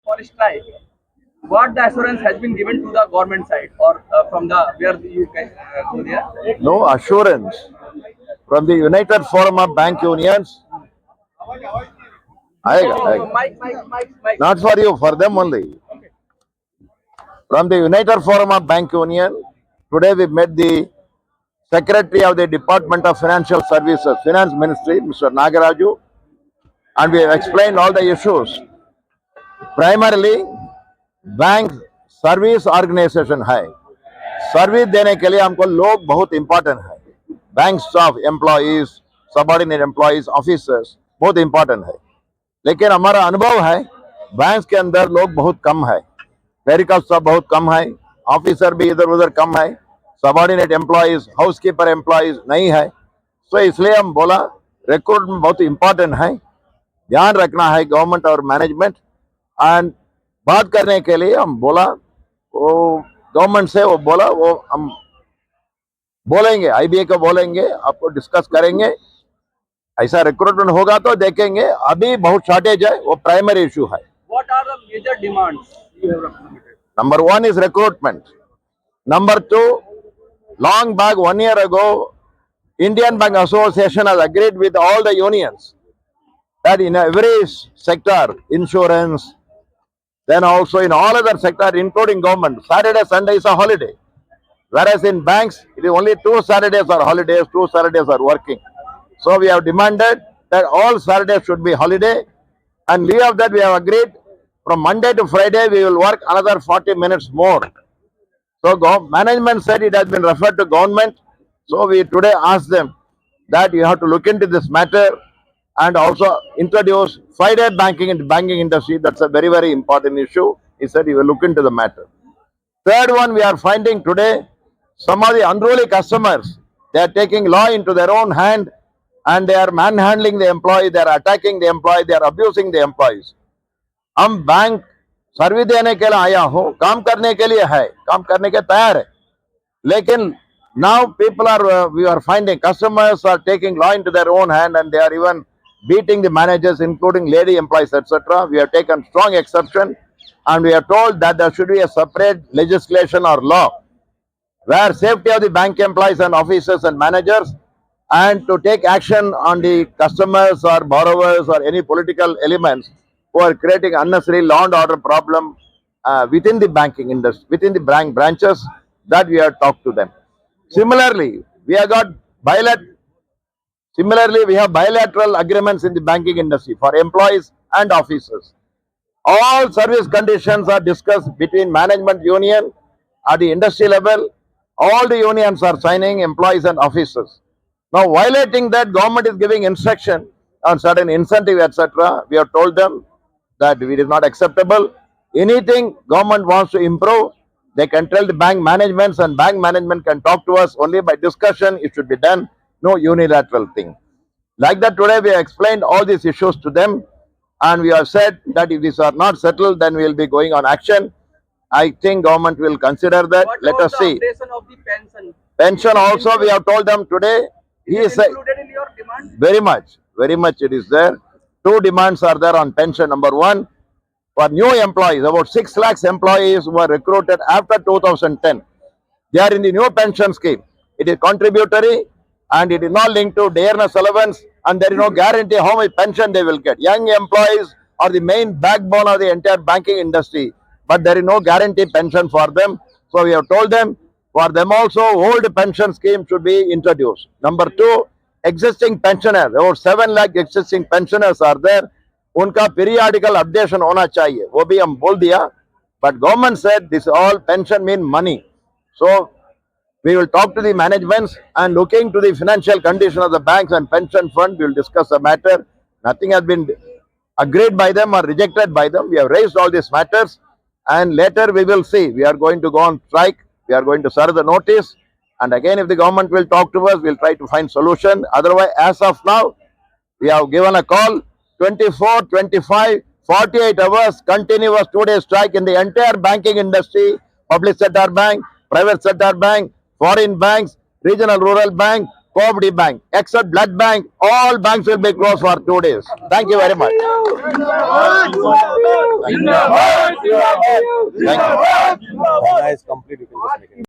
for strike, what the assurance has been given to the government side or from the where you guys go there? No assurance from the United Forum of Bank Unions. आएगा, आएगा. Mike. Not for you, for them only. From the United Forum of Bank Union, today we met the Secretary of the Department of Financial Services, Finance Ministry, Mr. Nagaraju, and we have explained all the issues. Primarily, bank service organisation है. Service देने के लिए हमको लोग बहुत important है. Bank staff, employees, subordinate employees, officers बहुत important है. लेकिन हमारा अनुभव है बैंक के अंदर लोग बहुत कम है. क्लरिकल स्टाफ बहुत कम है. ऑफिसर भी इधर उधर कम है. Subordinate employees, house keeper employees नहीं है. तो इसलिए हम बोला रिक्रूटमेंट बहुत इंपॉर्टेंट है. ध्यान रखना है गवर्नमेंट और मैनेजमेंट. एंड बात करने के लिए हम बोला वो गवर्नमेंट से, वो बोला वो हम बोलेंगे, आईबीए को बोलेंगे, आपको डिस्कस करेंगे. ऐसा रिक्रूटमेंट होगा तो देखेंगे. अभी बहुत शॉर्टेज है, वो प्राइमरी इशू है. What are the major demands you have represented? Number one is recruitment. Number two, long back 1 year ago, Indian Bank Association has agreed with all the unions that in every sector, insurance, then also in all other sectors, including government, Saturday, Sunday is a holiday. Whereas in banks, it is only 2 Saturdays are holidays, 2 Saturdays are working. So we have demanded that all Saturdays should be holiday. And lieu of that, we have agreed from Monday to Friday, we will work another 40 minutes more. So management said it has been referred to government. So we today asked them that you have to look into this matter and also introduce Friday banking in the banking industry. That's a very, very important issue. He said he will look into the matter. Third one, we are finding today some of the unruly customers, they are taking law into their own hand and they are manhandling the employee, they are attacking the employee, they are abusing the employees. हम bank service देने के लिए आया हूँ, काम करने के लिए है, काम करने के तैयार है. लेकिन now people are, we are finding customers are taking law into their own hand and they are even beating the managers, including lady employees, etc. We have taken strong exception and we are told that there should be a separate legislation or law where safety of the bank employees and officers and managers and to take action on the customers or borrowers or any political elements who are creating unnecessary law and order problem within the banking industry, within the bank branches, that we have talked to them. Similarly, we have bilateral agreements in the banking industry for employees and officers. All service conditions are discussed between management union at the industry level. All the unions are signing, employees and officers. Now, violating that, government is giving instruction on certain incentive, etc. We have told them that it is not acceptable. Anything government wants to improve, they can tell the bank managements and bank management can talk to us only by discussion. It should be done, no unilateral thing. Like that, today we have explained all these issues to them and we have said that if these are not settled, then we will be going on action. I think government will consider that. What Let about us the see. updation of the pension? Pension also we have told them today. He Is said included in your demand? very much it is there. Two demands are there on pension. Number one, for new employees, about 6 lakhs employees who were recruited after 2010. They are in the new pension scheme. It is contributory and it is not linked to dearness allowance and there is no guarantee how much pension they will get. Young employees are the main backbone of the entire banking industry, but there is no guarantee pension for them. So we have told them, for them also, old pension scheme should be introduced. Number two, existing pensioners, about 7 lakh existing pensioners are there. उनका periodical updation होना चाहिए, वो भी हम बोल दिया. But government said this all pension mean money. So we will talk to the managements and looking to the financial condition of the banks and pension fund, we will discuss the matter. Nothing has been agreed by them or rejected by them. We have raised all these matters and later we will see. We are going to go on strike. We are going to serve the notice. And again, if the government will talk to us, we will try to find solution. Otherwise, as of now, we have given a call, 24, 25, 48 hours, continuous 2-day strike in the entire banking industry, public sector bank, private sector bank, foreign banks, regional rural bank, Cooperative Bank, except Blood Bank, all banks will be closed for 2 days. Thank you very much. Thank you. China is complete. You can just make it.